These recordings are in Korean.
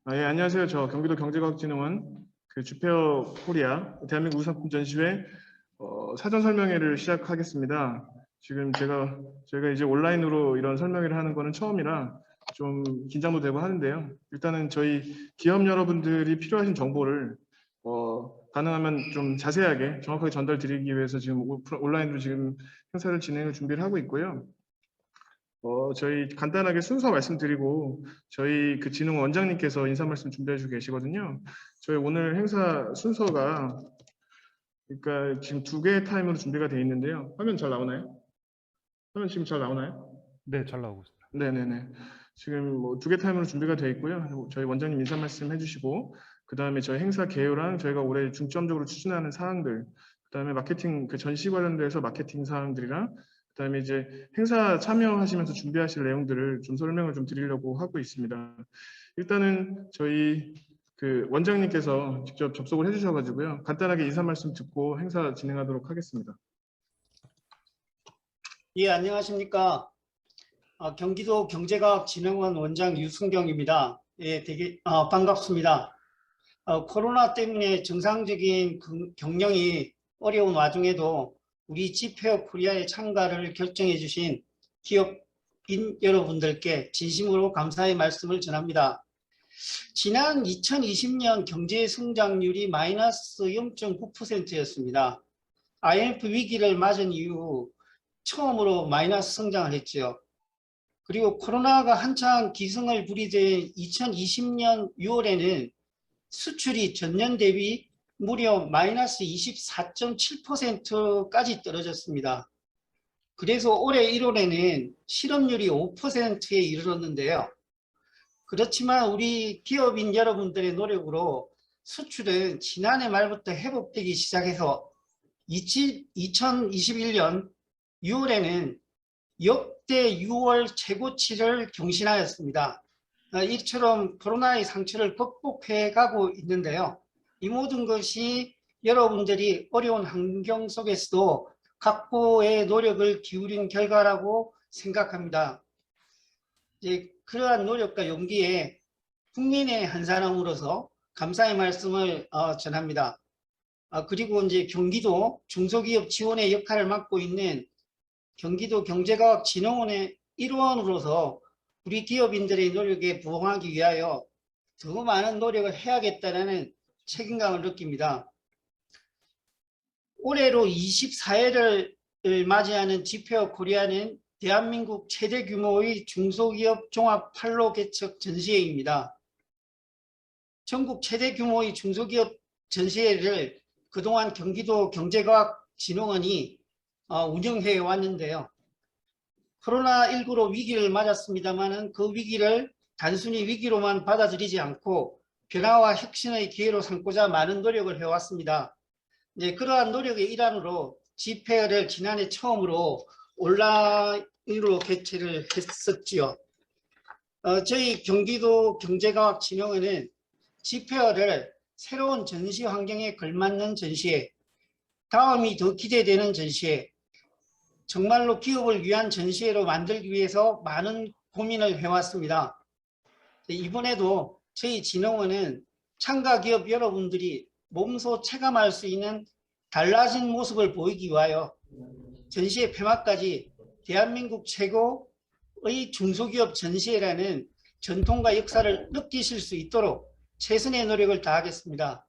예, 안녕하세요. 저 경기도 경제과학진흥원 주페어 코리아 대한민국 우수상품 전시회 사전 설명회를 시작하겠습니다. 지금 저희가 이제 온라인으로 이런 설명회를 하는 거는 처음이라 좀 긴장도 되고 하는데요. 일단은 저희 기업 여러분들이 필요하신 정보를 가능하면 좀 자세하게 정확하게 전달 드리기 위해서 지금 온라인으로 지금 행사를 진행을 준비를 하고 있고요. 저희 간단하게 순서 말씀드리고 저희 진흥 원장님께서 인사 말씀 준비해 주고 계시거든요. 저희 오늘 행사 순서가 그러니까 지금 두 개의 타임으로 준비가 되어 있는데요. 화면 잘 나오나요? 화면 지금 잘 나오나요? 네, 잘 나오고 있습니다. 네네네. 지금 뭐 두 개 타임으로 준비가 되어 있고요. 저희 원장님 인사 말씀 해주시고 그 다음에 저희 행사 개요랑 저희가 올해 중점적으로 추진하는 사항들, 그 다음에 마케팅 전시 관련돼서 마케팅 사항들이랑 그다음에 이제 행사 참여하시면서 준비하실 내용들을 좀 설명을 좀 드리려고 하고 있습니다. 일단은 저희 원장님께서 직접 접속을 해주셔가지고요. 간단하게 인사 말씀 듣고 행사 진행하도록 하겠습니다. 예, 안녕하십니까. 경기도 경제과학진흥원 원장 유승경입니다. 예, 되게 반갑습니다. 코로나 때문에 정상적인 경영이 어려운 와중에도 우리 지페어 코리아에 참가를 결정해 주신 기업인 여러분들께 진심으로 감사의 말씀을 전합니다. 지난 2020년 경제 성장률이 마이너스 0.9%였습니다. IMF 위기를 맞은 이후 처음으로 마이너스 성장을 했죠. 그리고 코로나가 한창 기승을 부리던 2020년 6월에는 수출이 전년 대비 무려 마이너스 24.7%까지 떨어졌습니다. 그래서 올해 1월에는 실업률이 5%에 이르렀는데요. 그렇지만 우리 기업인 여러분들의 노력으로 수출은 지난해 말부터 회복되기 시작해서 2021년 6월에는 역대 6월 최고치를 경신하였습니다. 이처럼 코로나의 상처를 극복해 가고 있는데요. 이 모든 것이 여러분들이 어려운 환경 속에서도 각고의 노력을 기울인 결과라고 생각합니다. 이제 그러한 노력과 용기에 국민의 한 사람으로서 감사의 말씀을 전합니다. 그리고 이제 경기도 중소기업 지원의 역할을 맡고 있는 경기도 경제과학진흥원의 일원으로서 우리 기업인들의 노력에 부응하기 위하여 더 많은 노력을 해야겠다는 책임감을 느낍니다. 올해로 24회를 맞이하는 지페어 코리아는 대한민국 최대 규모의 중소기업 종합 판로 개척 전시회입니다. 전국 최대 규모의 중소기업 전시회를 그동안 경기도 경제과학진흥원이 운영해 왔는데요. 코로나19로 위기를 맞았습니다만 그 위기를 단순히 위기로만 받아들이지 않고 변화와 혁신의 기회로 삼고자 많은 노력을 해왔습니다. 네, 그러한 노력의 일환으로 지페어를 지난해 처음으로 온라인으로 개최를 했었지요. 저희 경기도 경제과학진흥원은 지페어를 새로운 전시 환경에 걸맞는 전시회, 다음이 더 기대되는 전시회, 정말로 기업을 위한 전시회로 만들기 위해서 많은 고민을 해왔습니다. 이번에도 저희 진흥원은 참가 기업 여러분들이 몸소 체감할 수 있는 달라진 모습을 보이기 위하여 전시회 폐막까지 대한민국 최고의 중소기업 전시회라는 전통과 역사를 느끼실 수 있도록 최선의 노력을 다하겠습니다.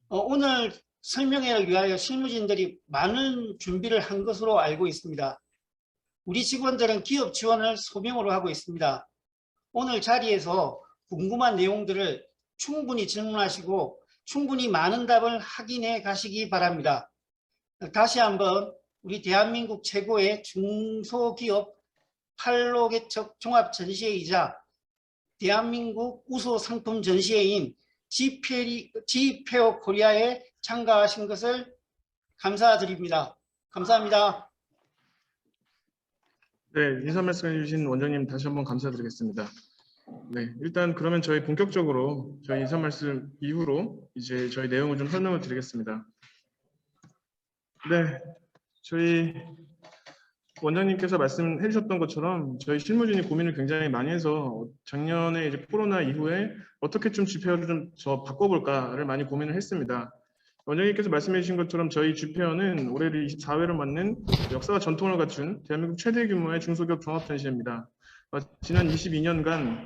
오늘 설명회를 위하여 실무진들이 많은 준비를 한 것으로 알고 있습니다. 우리 직원들은 기업 지원을 소명으로 하고 있습니다. 오늘 자리에서 궁금한 내용들을 충분히 질문하시고 충분히 많은 답을 확인해 가시기 바랍니다. 다시 한번 우리 대한민국 최고의 중소기업 판로 개척 종합 전시회이자 대한민국 우수 상품 전시회인 지페어 코리아에 참가하신 것을 감사드립니다. 감사합니다. 네, 인사 말씀해 주신 원장님 다시 한번 감사드리겠습니다. 네, 일단 그러면 저희 본격적으로 저희 인사 말씀 이후로 이제 저희 내용을 좀 설명을 드리겠습니다. 네, 저희 원장님께서 말씀해 주셨던 것처럼 저희 실무진이 고민을 굉장히 많이 해서 작년에 이제 코로나 이후에 어떻게 좀 주폐어를 좀 더 바꿔볼까를 많이 고민을 했습니다. 원장님께서 말씀해 주신 것처럼 저희 주폐어는 올해를 24회를 맞는 역사와 전통을 갖춘 대한민국 최대 규모의 중소기업 종합전시회입니다. 지난 22년간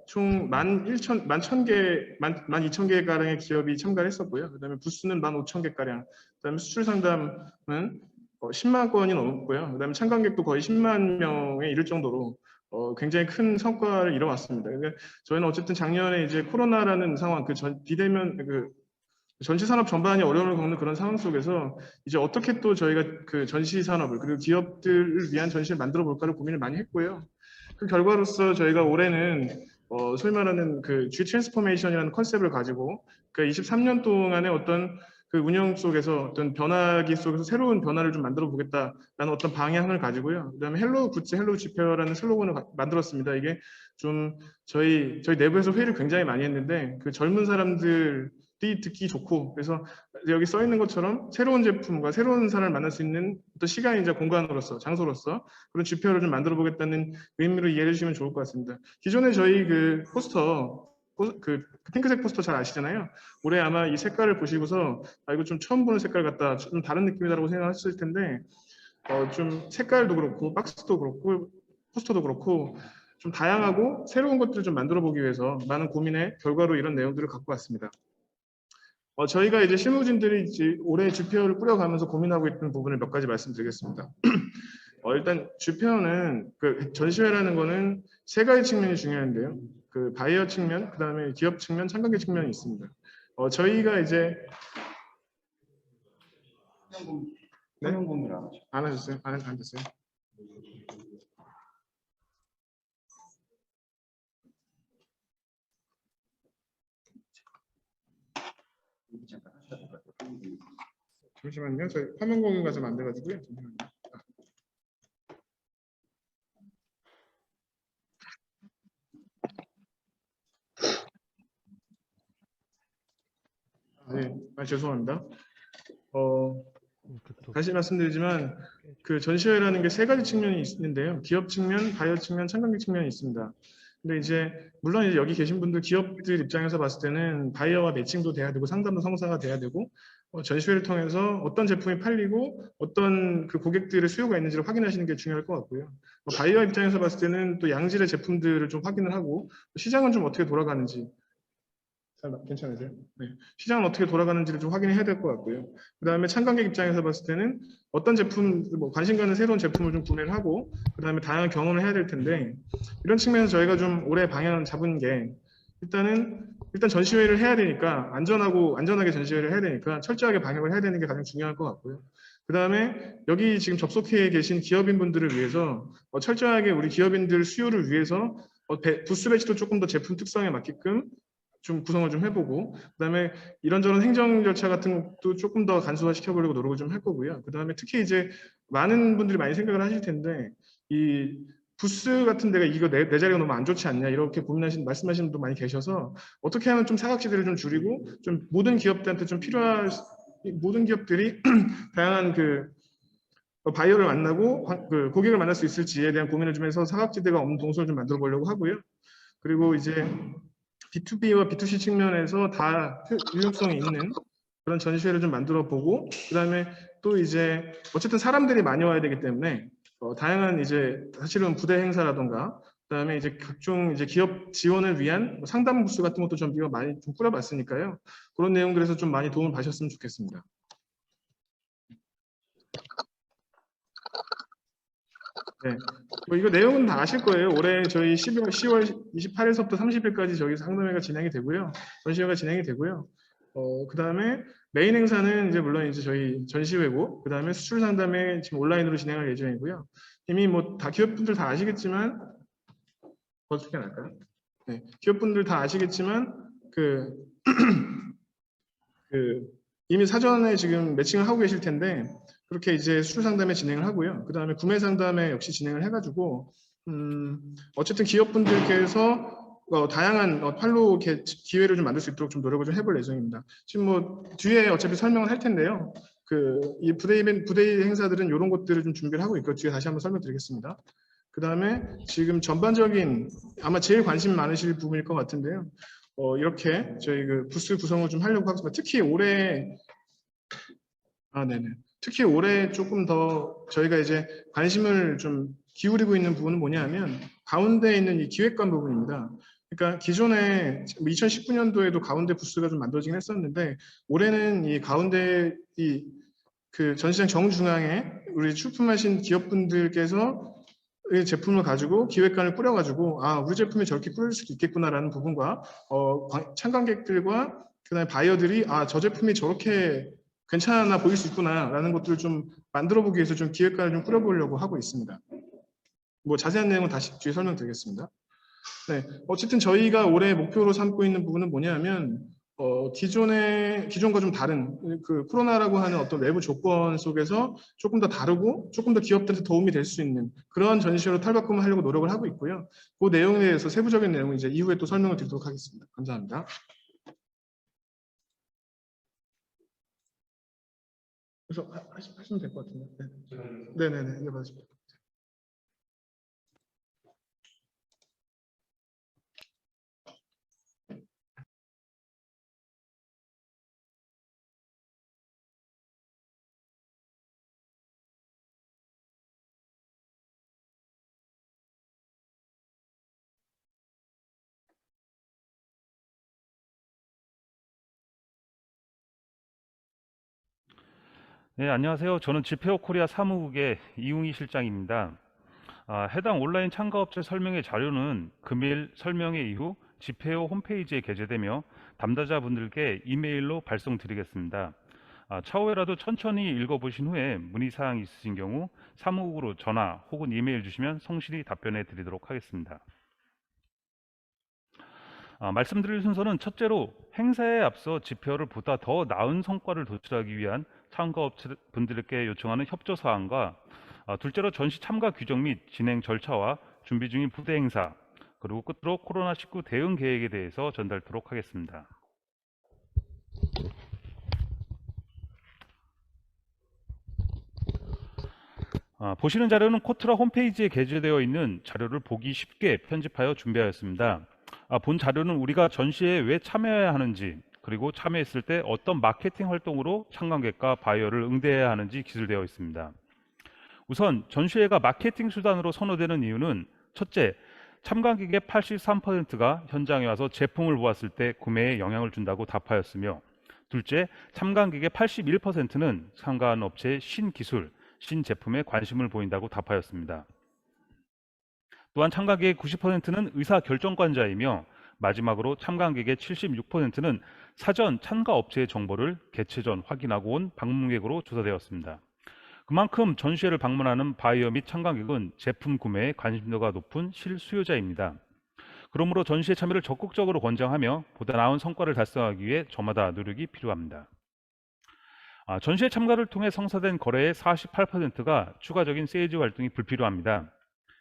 총 12,000개 가량의 기업이 참가를 했었고요. 그다음에 부스는 15,000개 가량. 그다음에 수출 상담은 10만 건이 넘었고요. 그다음에 참관객도 거의 10만 명에 이를 정도로 굉장히 큰 성과를 이뤄왔습니다. 그러니까 저희는 어쨌든 작년에 이제 코로나라는 상황, 비대면 전시 산업 전반이 어려움을 겪는 그런 상황 속에서 이제 어떻게 또 저희가 그 전시 산업을 그리고 기업들을 위한 전시를 만들어 볼까를 고민을 많이 했고요. 그 결과로서 저희가 올해는 소위 말하는 그 G 트랜스포메이션이라는 컨셉을 가지고 그 23년 동안의 어떤 그 운영 속에서 어떤 변화기 속에서 새로운 변화를 좀 만들어 보겠다라는 어떤 방향을 가지고요. 그다음에 헬로우 굿즈, 헬로우 지페어라는 슬로건을 만들었습니다. 이게 좀 저희 내부에서 회의를 굉장히 많이 했는데 그 젊은 사람들이 듣기 좋고 그래서 여기 써 있는 것처럼 새로운 제품과 새로운 사람을 만날 수 있는 어떤 시간이자 공간으로서 장소로서 그런 지표를 좀 만들어 보겠다는 의미로 이해해 주시면 좋을 것 같습니다. 기존에 저희 그 포스터 그 핑크색 포스터 잘 아시잖아요. 올해 아마 이 색깔을 보시고서 이거 좀 처음 보는 색깔 같다, 좀 다른 느낌이다라고 생각하셨을 텐데 좀 색깔도 그렇고 박스도 그렇고 포스터도 그렇고 좀 다양하고 새로운 것들을 좀 만들어 보기 위해서 많은 고민의 결과로 이런 내용들을 갖고 왔습니다. 저희가 이제 실무진들이 이제 올해 주표를 꾸려가면서 고민하고 있던 부분을 몇 가지 말씀드리겠습니다. 일단 주표는 그 전시회라는 거는 세 가지 측면이 중요한데요. 그 바이어 측면, 그 다음에 기업 측면, 참관객 측면이 있습니다. 저희가 이제 화면 공유를 안 하셨어요? 안 됐어요? 잠시만요. 저희 화면 공유가 좀 안 돼가지고요. 잠시만요. 네, 죄송합니다. 다시 말씀드리지만 그 전시회라는 게 세 가지 측면이 있는데요. 기업 측면, 바이어 측면, 참관객 측면이 있습니다. 근데 이제 물론 이제 여기 계신 분들 기업들 입장에서 봤을 때는 바이어와 매칭도 돼야 되고 상담도 성사가 돼야 되고 전시회를 통해서 어떤 제품이 팔리고 어떤 그 고객들의 수요가 있는지를 확인하시는 게 중요할 것 같고요. 바이어 입장에서 봤을 때는 또 양질의 제품들을 좀 확인을 하고 시장은 좀 어떻게 돌아가는지 괜찮으세요? 네. 시장은 어떻게 돌아가는지를 좀 확인해야 될 것 같고요. 그 다음에 참관객 입장에서 봤을 때는 어떤 제품, 관심 가는 새로운 제품을 좀 구매를 하고 그 다음에 다양한 경험을 해야 될 텐데 이런 측면에서 저희가 좀 올해 방향을 잡은 게 일단 전시회를 해야 되니까 안전하게 전시회를 해야 되니까 철저하게 방역을 해야 되는 게 가장 중요할 것 같고요. 그 다음에 여기 지금 접속해 계신 기업인분들을 위해서 철저하게 우리 기업인들 수요를 위해서 부스 배치도 조금 더 제품 특성에 맞게끔 좀 구성을 좀 해보고 그다음에 이런저런 행정 절차 같은 것도 조금 더 간소화 시켜보려고 노력을 좀 할 거고요. 그다음에 특히 이제 많은 분들이 많이 생각을 하실 텐데 이 부스 같은 데가 이거 내 자리가 너무 안 좋지 않냐 이렇게 말씀하시는 분도 많이 계셔서 어떻게 하면 좀 사각지대를 좀 줄이고 좀 모든 기업들한테 좀 필요한 모든 기업들이 다양한 그 바이어를 만나고 그 고객을 만날 수 있을지에 대한 고민을 좀 해서 사각지대가 없는 동선을 좀 만들어 보려고 하고요. 그리고 이제 B2B와 B2C 측면에서 다 유용성이 있는 그런 전시회를 좀 만들어 보고 그다음에 또 이제 어쨌든 사람들이 많이 와야 되기 때문에 다양한 이제 사실은 부대 행사라던가 그다음에 이제 각종 이제 기업 지원을 위한 상담 부스 같은 것도 좀 많이 좀 꾸려봤으니까요. 그런 내용들에서 좀 많이 도움을 받으셨으면 좋겠습니다. 네, 이거 내용은 다 아실 거예요. 올해 저희 10월 28일서부터 30일까지 저기 상담회가 진행이 되고요. 전시회가 진행이 되고요. 그 다음에 메인 행사는 이제 물론 이제 저희 전시회고, 그 다음에 수출 상담회 지금 온라인으로 진행할 예정이고요. 이미 뭐 다 기업분들 다 아시겠지만, 어떻게 할까요? 네, 기업분들 다 아시겠지만 이미 사전에 지금 매칭을 하고 계실 텐데. 그렇게 이제 수출 상담회 진행을 하고요. 그 다음에 구매 상담회 역시 진행을 해가지고 어쨌든 기업분들께서 다양한 팔로 기회를 좀 만들 수 있도록 좀 노력을 좀 해볼 예정입니다. 지금 뭐 뒤에 어차피 설명을 할 텐데요. 이 부대 행사들은 이런 것들을 좀 준비를 하고 있고 뒤에 다시 한번 설명드리겠습니다. 그 다음에 지금 전반적인 아마 제일 관심 많으실 부분일 것 같은데요. 이렇게 저희 그 부스 구성을 좀 하려고 하겠습니다. 특히 올해 조금 더 저희가 이제 관심을 좀 기울이고 있는 부분은 뭐냐면 가운데 있는 이 기획관 부분입니다. 그러니까 기존에 2019년도에도 가운데 부스가 좀 만들어지긴 했었는데 올해는 이 가운데 그 전시장 정중앙에 우리 출품하신 기업분들께서 이 제품을 가지고 기획관을 꾸려가지고 우리 제품이 저렇게 꾸릴 수도 있겠구나라는 부분과 참관객들과 그다음에 바이어들이 저 제품이 저렇게 괜찮아 보일 수 있구나라는 것들을 좀 만들어 보기 위해서 좀 기획관을 좀 꾸려보려고 하고 있습니다. 뭐 자세한 내용은 다시 뒤에 설명드리겠습니다. 네, 어쨌든 저희가 올해 목표로 삼고 있는 부분은 뭐냐면 기존과 좀 다른 그 코로나라고 하는 어떤 외부 조건 속에서 조금 더 다르고 조금 더 기업들한테 도움이 될 수 있는 그런 전시회로 탈바꿈을 하려고 노력을 하고 있고요. 그 내용에 대해서 세부적인 내용은 이제 이후에 또 설명을 드리도록 하겠습니다. 감사합니다. 그래서 하시면 될 것 같은데. 네네네. 네, 맞습니다. 네, 안녕하세요. 저는 지페어 코리아 사무국의 이웅희 실장입니다. 해당 온라인 참가업체 설명회 자료는 금일 설명회 이후 지페어 홈페이지에 게재되며 담당자분들께 이메일로 발송드리겠습니다. 차후에라도 천천히 읽어보신 후에 문의사항 있으신 경우 사무국으로 전화 혹은 이메일 주시면 성실히 답변해 드리도록 하겠습니다. 말씀드릴 순서는 첫째로 행사에 앞서 지페어를 보다 더 나은 성과를 도출하기 위한 참가업체 분들께 요청하는 협조 사항과 둘째로 전시 참가 규정 및 진행 절차와 준비 중인 부대 행사 그리고 끝으로 코로나19 대응 계획에 대해서 전달토록 하겠습니다. 보시는 자료는 코트라 홈페이지에 게재되어 있는 자료를 보기 쉽게 편집하여 준비하였습니다. 본 자료는 우리가 전시에 왜 참여해야 하는지 그리고 참여했을 때 어떤 마케팅 활동으로 참관객과 바이어를 응대해야 하는지 기술되어 있습니다. 우선 전시회가 마케팅 수단으로 선호되는 이유는 첫째, 참관객의 83%가 현장에 와서 제품을 보았을 때 구매에 영향을 준다고 답하였으며 둘째, 참관객의 81%는 참가한 업체의 신기술, 신제품에 관심을 보인다고 답하였습니다. 또한 참가객의 90%는 의사결정권자이며 마지막으로 참관객의 76%는 사전 참가 업체의 정보를 개최 전 확인하고 온 방문객으로 조사되었습니다. 그만큼 전시회를 방문하는 바이어 및 참관객은 제품 구매에 관심도가 높은 실수요자입니다. 그러므로 전시회 참여를 적극적으로 권장하며 보다 나은 성과를 달성하기 위해 저마다 노력이 필요합니다. 전시회 참가를 통해 성사된 거래의 48%가 추가적인 세일즈 활동이 불필요합니다.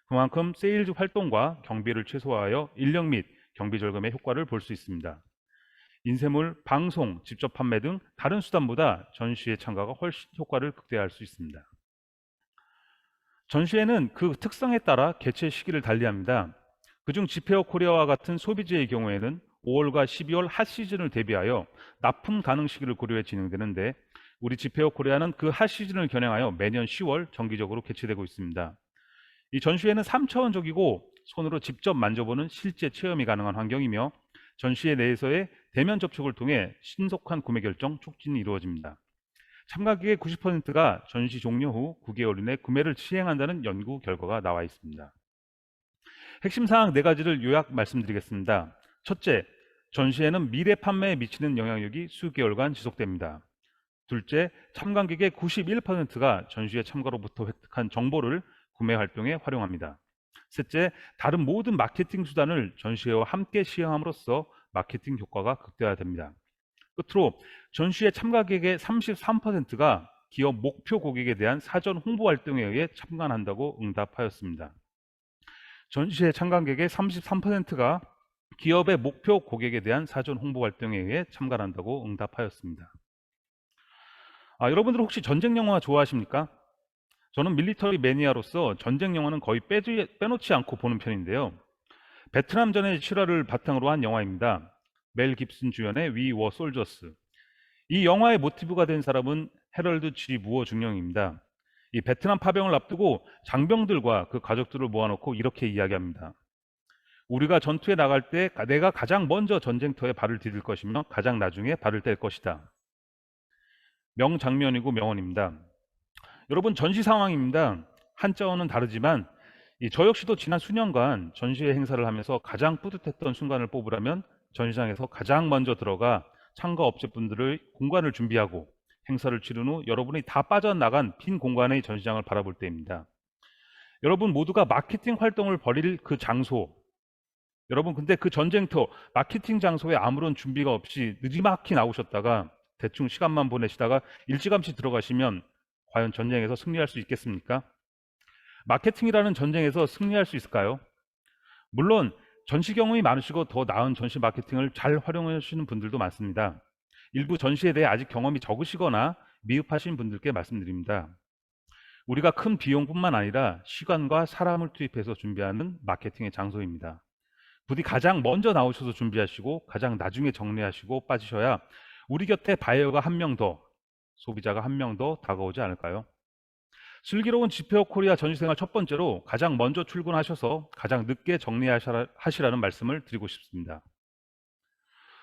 그만큼 세일즈 활동과 경비를 최소화하여 인력 및 경비 절감의 효과를 볼 수 있습니다. 인쇄물, 방송, 직접 판매 등 다른 수단보다 전시회 참가가 훨씬 효과를 극대화할 수 있습니다. 전시회는 그 특성에 따라 개최 시기를 달리합니다. 그중 지페어 코리아와 같은 소비재의 경우에는 5월과 12월 핫 시즌을 대비하여 납품 가능 시기를 고려해 진행되는데 우리 지페어 코리아는 그 핫 시즌을 겨냥하여 매년 10월 정기적으로 개최되고 있습니다. 이 전시회는 3차원적이고 손으로 직접 만져보는 실제 체험이 가능한 환경이며 전시회 내에서의 대면 접촉을 통해 신속한 구매 결정 촉진이 이루어집니다. 참가객의 90%가 전시 종료 후 9개월 이내 구매를 시행한다는 연구 결과가 나와 있습니다. 핵심 사항 4가지를 요약 말씀드리겠습니다. 첫째, 전시회는 미래 판매에 미치는 영향력이 수개월간 지속됩니다. 둘째, 참관객의 91%가 전시회 참가로부터 획득한 정보를 구매 활동에 활용합니다. 셋째, 다른 모든 마케팅 수단을 전시회와 함께 시행함으로써 마케팅 효과가 극대화됩니다. 끝으로 전시회 참가객의 33%가 기업 목표 고객에 대한 사전 홍보 활동에 의해 참관한다고 응답하였습니다. 전시회 참관객의 33%가 기업의 목표 고객에 대한 사전 홍보 활동에 의해 참관한다고 응답하였습니다. 여러분들 혹시 전쟁 영화 좋아하십니까? 저는 밀리터리 매니아로서 전쟁 영화는 거의 빼놓지 않고 보는 편인데요. 베트남전의 실화를 바탕으로 한 영화입니다. 멜 깁슨 주연의 We Were Soldiers. 이 영화의 모티브가 된 사람은 해럴드 G. 무어 중령입니다. 이 베트남 파병을 앞두고 장병들과 그 가족들을 모아놓고 이렇게 이야기합니다. 우리가 전투에 나갈 때 내가 가장 먼저 전쟁터에 발을 디딜 것이며 가장 나중에 발을 뗄 것이다. 명장면이고 명언입니다. 여러분, 전시 상황입니다. 한자어는 다르지만 저 역시도 지난 수년간 전시회 행사를 하면서 가장 뿌듯했던 순간을 뽑으라면 전시장에서 가장 먼저 들어가 참가 업체분들의 공간을 준비하고 행사를 치른 후 여러분이 다 빠져나간 빈 공간의 전시장을 바라볼 때입니다. 여러분 모두가 마케팅 활동을 벌일 그 장소, 여러분 근데 그 전쟁터 마케팅 장소에 아무런 준비가 없이 느지막이 나오셨다가 대충 시간만 보내시다가 일찌감치 들어가시면 과연 전쟁에서 승리할 수 있겠습니까? 마케팅이라는 전쟁에서 승리할 수 있을까요? 물론 전시 경험이 많으시고 더 나은 전시 마케팅을 잘 활용하시는 분들도 많습니다. 일부 전시에 대해 아직 경험이 적으시거나 미흡하신 분들께 말씀드립니다. 우리가 큰 비용뿐만 아니라 시간과 사람을 투입해서 준비하는 마케팅의 장소입니다. 부디 가장 먼저 나오셔서 준비하시고 가장 나중에 정리하시고 빠지셔야 우리 곁에 바이어가 한 명 더, 소비자가 한 명 더 다가오지 않을까요? 슬기로운 지페어 코리아 전시생활 첫 번째로 가장 먼저 출근하셔서 가장 늦게 정리하시라는 말씀을 드리고 싶습니다.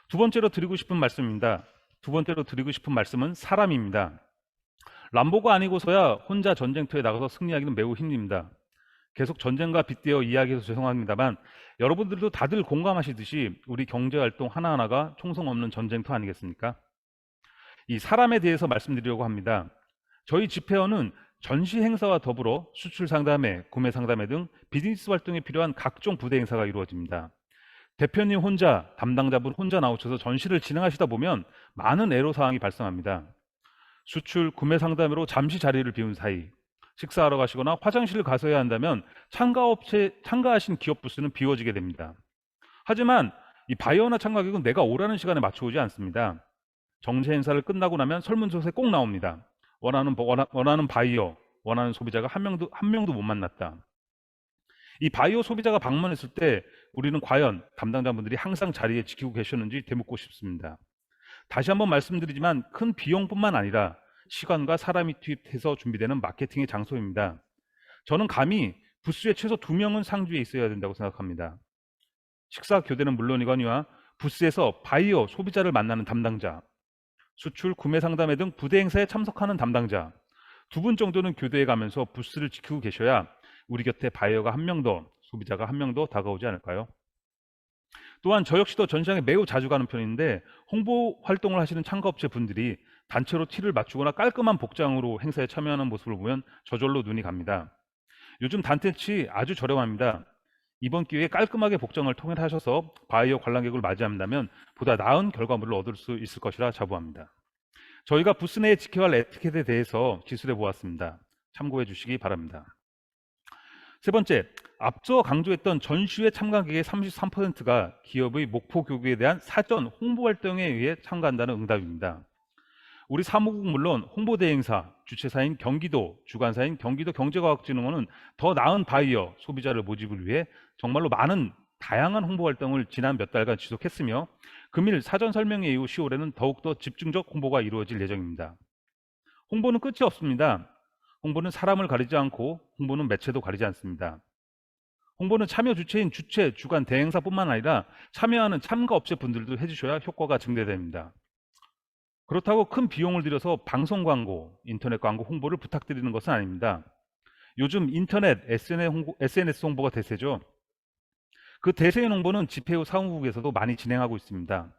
두 번째로 드리고 싶은 말씀입니다. 두 번째로 드리고 싶은 말씀은 사람입니다. 람보가 아니고서야 혼자 전쟁터에 나가서 승리하기는 매우 힘듭니다. 계속 전쟁과 빗대어 이야기해서 죄송합니다만 여러분들도 다들 공감하시듯이 우리 경제활동 하나하나가 총성 없는 전쟁터 아니겠습니까? 이 사람에 대해서 말씀드리려고 합니다. 저희 지페어는 전시 행사와 더불어 수출 상담회, 구매 상담회 등 비즈니스 활동에 필요한 각종 부대 행사가 이루어집니다. 대표님 혼자, 담당자분 혼자 나오셔서 전시를 진행하시다 보면 많은 애로사항이 발생합니다. 수출, 구매 상담회로 잠시 자리를 비운 사이, 식사하러 가시거나 화장실을 가서야 한다면 참가하신 기업 부스는 비워지게 됩니다. 하지만 이 바이어나 참가객은 내가 오라는 시간에 맞춰오지 않습니다. 정시 행사를 끝나고 나면 설문조사에 꼭 나옵니다. 원하는 바이어, 원하는 소비자가 한 명도 못 만났다. 이 바이어 소비자가 방문했을 때 우리는 과연 담당자분들이 항상 자리에 지키고 계셨는지 되묻고 싶습니다. 다시 한번 말씀드리지만 큰 비용뿐만 아니라 시간과 사람이 투입해서 준비되는 마케팅의 장소입니다. 저는 감히 부스에 최소 2명은 상주에 있어야 된다고 생각합니다. 식사 교대는 물론이거니와 부스에서 바이어 소비자를 만나는 담당자, 수출, 구매 상담회 등 부대 행사에 참석하는 담당자 두 분 정도는 교대해 가면서 부스를 지키고 계셔야 우리 곁에 바이어가 한 명 더, 소비자가 한 명 더 다가오지 않을까요? 또한 저 역시도 전시장에 매우 자주 가는 편인데 홍보 활동을 하시는 참가업체 분들이 단체로 티를 맞추거나 깔끔한 복장으로 행사에 참여하는 모습을 보면 저절로 눈이 갑니다. 요즘 단테치 아주 저렴합니다. 이번 기회에 깔끔하게 복장을 통일하셔서 바이어 관람객을 맞이한다면 보다 나은 결과물을 얻을 수 있을 것이라 자부합니다. 저희가 부스 내에 지켜야 할 에티켓에 대해서 기술해 보았습니다. 참고해 주시기 바랍니다. 세 번째, 앞서 강조했던 전시회 참가객의 33%가 기업의 목표 교육에 대한 사전 홍보 활동에 의해 참가한다는 응답입니다. 우리 사무국 물론 홍보대 행사, 주최사인 경기도, 주관사인 경기도 경제과학진흥원은 더 나은 바이어, 소비자를 모집을 위해 정말로 많은 다양한 홍보 활동을 지난 몇 달간 지속했으며 금일 사전 설명회 이후 10월에는 더욱더 집중적 홍보가 이루어질 예정입니다. 홍보는 끝이 없습니다. 홍보는 사람을 가리지 않고 홍보는 매체도 가리지 않습니다. 홍보는 참여 주체인 주최, 주관, 대행사뿐만 아니라 참여하는 참가 업체 분들도 해주셔야 효과가 증대됩니다. 그렇다고 큰 비용을 들여서 방송 광고, 인터넷 광고 홍보를 부탁드리는 것은 아닙니다. 요즘 인터넷, SNS 홍보가 대세죠. 그 대세인 홍보는 지페어 사무국에서도 많이 진행하고 있습니다.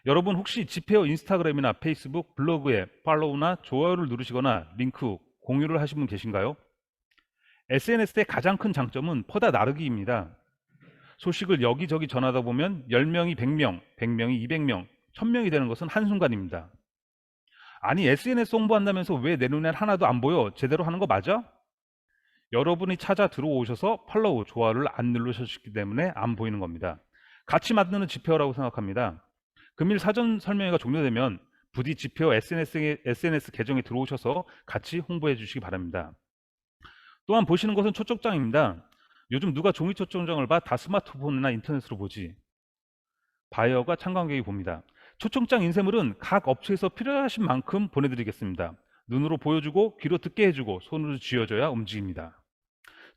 여러분 혹시 지페어 인스타그램이나 페이스북, 블로그에 팔로우나 좋아요를 누르시거나 링크, 공유를 하신 분 계신가요? SNS의 가장 큰 장점은 퍼다 나르기입니다. 소식을 여기저기 전하다 보면 10명이 100명, 100명이 200명, 1000명이 되는 것은 한순간입니다. 아니 SNS 홍보한다면서 왜 내 눈엔 하나도 안 보여? 제대로 하는 거 맞아? 여러분이 찾아 들어오셔서 팔로우, 좋아요를 안 누르셨기 때문에 안 보이는 겁니다. 같이 만드는 지페어라고 생각합니다. 금일 사전 설명회가 종료되면 부디 지표 SNS 계정에 들어오셔서 같이 홍보해 주시기 바랍니다. 또한 보시는 것은 초청장입니다. 요즘 누가 종이 초청장을 봐? 다 스마트폰이나 인터넷으로 보지. 바이어가 참관객이 봅니다. 초청장 인쇄물은 각 업체에서 필요하신 만큼 보내드리겠습니다. 눈으로 보여주고 귀로 듣게 해주고 손으로 쥐어줘야 움직입니다.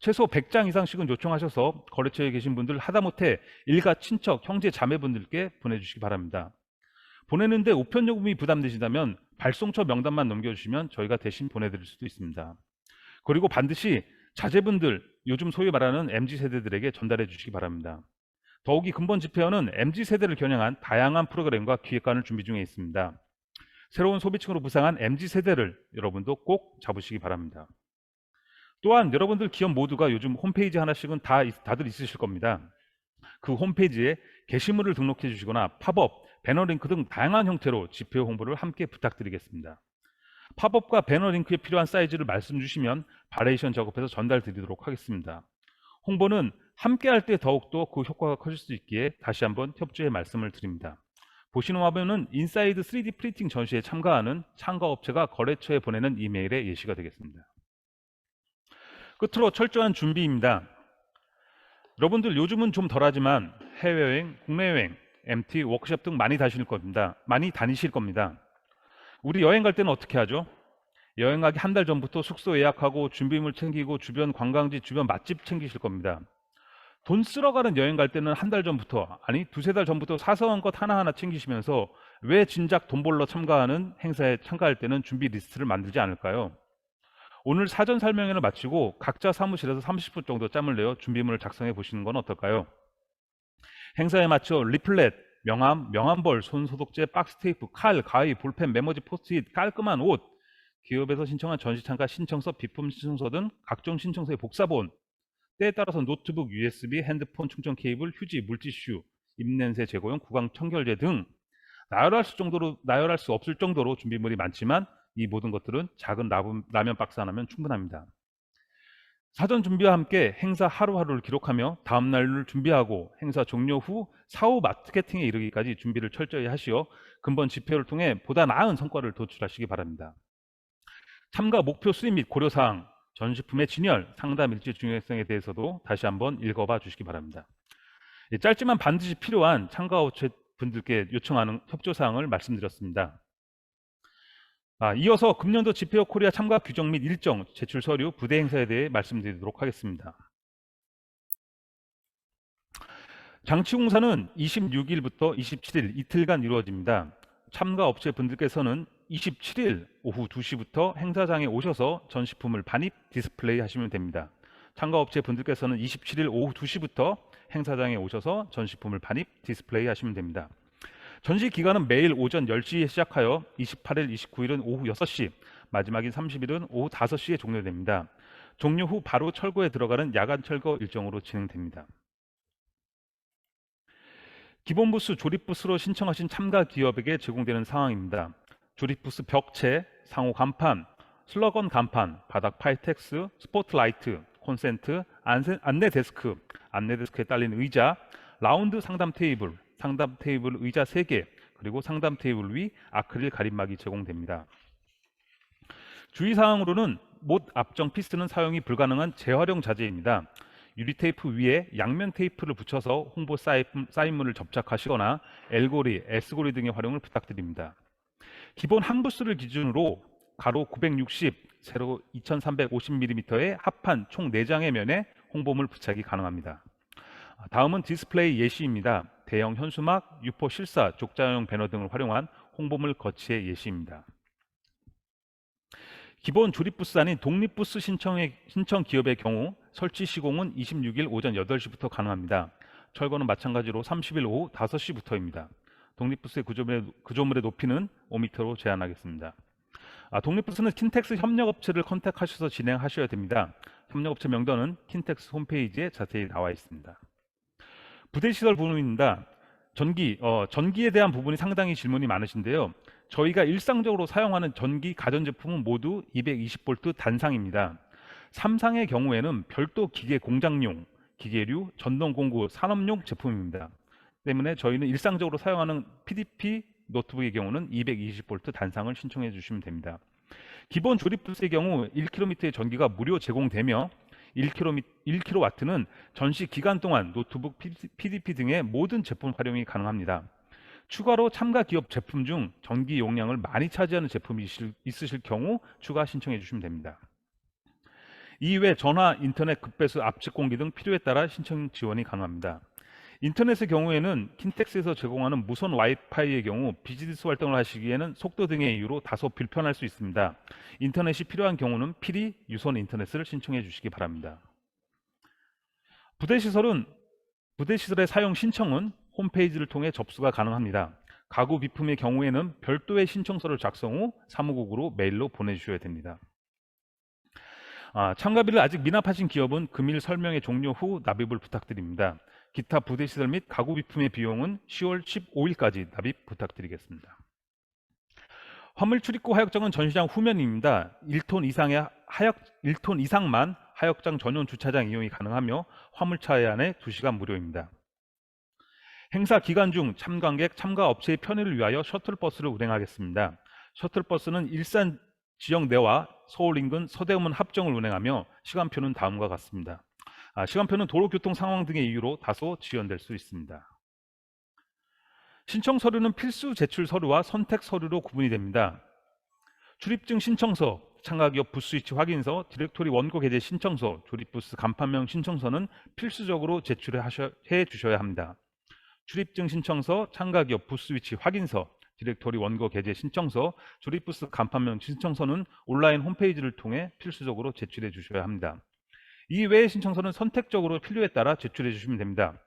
최소 100장 이상씩은 요청하셔서 거래처에 계신 분들 하다못해 일가, 친척, 형제, 자매분들께 보내주시기 바랍니다. 보내는데 우편 요금이 부담되신다면 발송처 명단만 넘겨주시면 저희가 대신 보내드릴 수도 있습니다. 그리고 반드시 자제분들, 요즘 소위 말하는 MZ세대들에게 전달해 주시기 바랍니다. 더욱이 근본 집회원은 MZ세대를 겨냥한 다양한 프로그램과 기획안을 준비 중에 있습니다. 새로운 소비층으로 부상한 MZ세대를 여러분도 꼭 잡으시기 바랍니다. 또한 여러분들 기업 모두가 요즘 홈페이지 하나씩은 다들 있으실 겁니다. 그 홈페이지에 게시물을 등록해 주시거나 팝업, 배너링크 등 다양한 형태로 집회 홍보를 함께 부탁드리겠습니다. 팝업과 배너링크에 필요한 사이즈를 말씀 주시면 바레이션 작업해서 전달 드리도록 하겠습니다. 홍보는 함께 할 때 더욱더 그 효과가 커질 수 있기에 다시 한번 협조의 말씀을 드립니다. 보시는 화면은 인사이드 3D 프린팅 전시에 참가하는 참가업체가 거래처에 보내는 이메일의 예시가 되겠습니다. 끝으로 철저한 준비입니다. 여러분들 요즘은 좀 덜하지만 해외여행, 국내여행, MT, 워크숍 등 많이 다니실 겁니다. 우리 여행 갈 때는 어떻게 하죠? 여행 가기 한 달 전부터 숙소 예약하고 준비물 챙기고 주변 관광지, 주변 맛집 챙기실 겁니다. 돈 쓰러 가는 여행 갈 때는 한 달 전부터, 아니 두세 달 전부터 사소한 것 하나하나 챙기시면서 왜 진작 돈 벌러 참가하는 행사에 참가할 때는 준비 리스트를 만들지 않을까요? 오늘 사전 설명회를 마치고 각자 사무실에서 30분 정도 짬을 내어 준비물을 작성해 보시는 건 어떨까요? 행사에 맞춰 리플렛, 명함, 명함벌, 손소독제, 박스테이프, 칼, 가위, 볼펜, 메모지, 포스트잇, 깔끔한 옷, 기업에서 신청한 전시 참가 신청서, 비품 신청서 등 각종 신청서의 복사본, 때에 따라서 노트북, USB, 핸드폰 충전 케이블, 휴지, 물티슈, 입냄새 제거용 구강 청결제 등 나열할 수 없을 정도로 준비물이 많지만 이 모든 것들은 작은 라면 박스 하나면 충분합니다. 사전 준비와 함께 행사 하루하루를 기록하며 다음 날을 준비하고 행사 종료 후 사후 마케팅에 이르기까지 준비를 철저히 하시어 근본 집회를 통해 보다 나은 성과를 도출하시기 바랍니다. 참가 목표 수립 및 고려사항, 전시품의 진열, 상담 일지 중요성에 대해서도 다시 한번 읽어봐 주시기 바랍니다. 짧지만 반드시 필요한 참가업체 분들께 요청하는 협조사항을 말씀드렸습니다. 이어서 금년도 집회어 코리아 참가 규정 및 일정, 제출 서류, 부대 행사에 대해 말씀드리도록 하겠습니다. 장치 공사는 26일부터 27일 이틀간 이루어집니다. 참가 업체 분들께서는 27일 오후 2시부터 행사장에 오셔서 전시품을 반입, 디스플레이 하시면 됩니다. 참가 업체 분들께서는 27일 오후 2시부터 행사장에 오셔서 전시품을 반입, 디스플레이 하시면 됩니다. 전시 기간은 매일 오전 10시에 시작하여 28일, 29일은 오후 6시, 마지막인 30일은 오후 5시에 종료됩니다. 종료 후 바로 철거에 들어가는 야간 철거 일정으로 진행됩니다. 기본 부스, 조립 부스로 신청하신 참가 기업에게 제공되는 상황입니다. 조립 부스 벽체, 상호 간판, 슬러건 간판, 바닥 파이텍스, 스포트라이트, 콘센트, 안내 데스크, 안내 데스크에 딸린 의자, 라운드 상담 테이블 의자 3개, 그리고 상담 테이블 위 아크릴 가림막이 제공됩니다. 주의사항으로는 못 압정 피스는 사용이 불가능한 재활용 자재입니다. 유리 테이프 위에 양면 테이프를 붙여서 홍보 사인물을 접착하시거나 L고리, S고리 등의 활용을 부탁드립니다. 기본 한 부스를 기준으로 가로 960, 세로 2350mm의 합판 총 4장의 면에 홍보물 부착이 가능합니다. 다음은 디스플레이 예시입니다. 대형 현수막, 유포 실사, 족자형 배너 등을 활용한 홍보물 거치의 예시입니다. 기본 조립 부스 아닌 독립 부스 신청 기업의 경우 설치 시공은 26일 오전 8시부터 가능합니다. 철거는 마찬가지로 30일 오후 5시부터입니다. 독립 부스의 구조물의 높이는 5m로 제한하겠습니다. 독립 부스는 킨텍스 협력업체를 컨택하셔서 진행하셔야 됩니다. 협력업체 명단은 킨텍스 홈페이지에 자세히 나와 있습니다. 부대시설 부분입니다. 전기에 대한 부분이 상당히 질문이 많으신데요. 저희가 일상적으로 사용하는 전기 가전제품은 모두 220V 단상입니다. 3상의 경우에는 별도 기계 공장용, 기계류, 전동 공구, 산업용 제품입니다. 때문에 저희는 일상적으로 사용하는 PDP 노트북의 경우는 220V 단상을 신청해 주시면 됩니다. 기본 조립 부스의 경우 1km의 전기가 무료 제공되며 1kW는 전시 기간 동안 노트북, PDP 등의 모든 제품 활용이 가능합니다. 추가로 참가 기업 제품 중 전기 용량을 많이 차지하는 제품이 있으실 경우 추가 신청해 주시면 됩니다. 이외 전화, 인터넷, 급배수, 압축 공기 등 필요에 따라 신청 지원이 가능합니다. 인터넷의 경우에는 킨텍스에서 제공하는 무선 와이파이의 경우 비즈니스 활동을 하시기에는 속도 등의 이유로 다소 불편할 수 있습니다. 인터넷이 필요한 경우는 필히 유선 인터넷을 신청해 주시기 바랍니다. 부대시설의 사용 신청은 홈페이지를 통해 접수가 가능합니다. 가구 비품의 경우에는 별도의 신청서를 작성 후 사무국으로 메일로 보내주셔야 됩니다. 참가비를 아직 미납하신 기업은 금일 설명회 종료 후 납입을 부탁드립니다. 기타 부대시설 및 가구 비품의 비용은 10월 15일까지 납입 부탁드리겠습니다. 화물 출입구 하역장은 전시장 후면입니다. 1톤 이상만 하역장 전용 주차장 이용이 가능하며 화물차 안에 2시간 무료입니다. 행사 기간 중 참관객, 참가 업체의 편의를 위하여 셔틀버스를 운행하겠습니다. 셔틀버스는 일산 지역 내와 서울 인근 서대문 합정을 운행하며 시간표는 다음과 같습니다. 시간표는 도로교통 상황 등의 이유로 다소 지연될 수 있습니다. 신청 서류는 필수 제출 서류와 선택 서류로 구분이 됩니다. 출입증 신청서, 참가기업 부스 위치 확인서, 디렉토리 원고 게재 신청서, 조립부스 간판명 신청서는 필수적으로 제출해 주셔야 합니다. 출입증 신청서, 참가기업 부스 위치 확인서, 디렉토리 원고 게재 신청서, 조립부스 간판명 신청서는 온라인 홈페이지를 통해 필수적으로 제출해 주셔야 합니다. 이외의 신청서는 선택적으로 필요에 따라 제출해 주시면 됩니다.